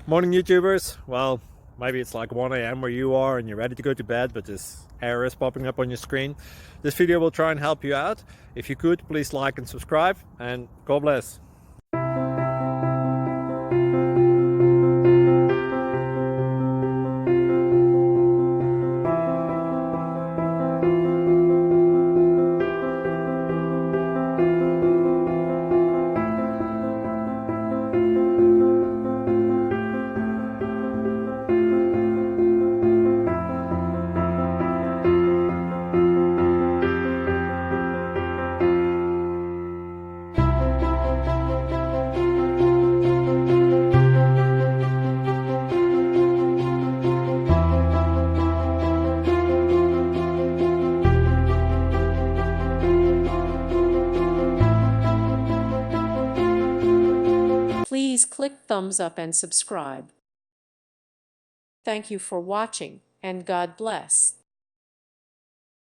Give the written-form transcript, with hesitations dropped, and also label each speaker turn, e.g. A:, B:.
A: Morning YouTubers. Well, maybe it's like 1 a.m. where you are and you're ready to go to bed, but this error is popping up on your screen. This video will try and help you out. If you could, please like and subscribe, and God bless.
B: Please click thumbs up and subscribe. Thank you for watching, and God bless.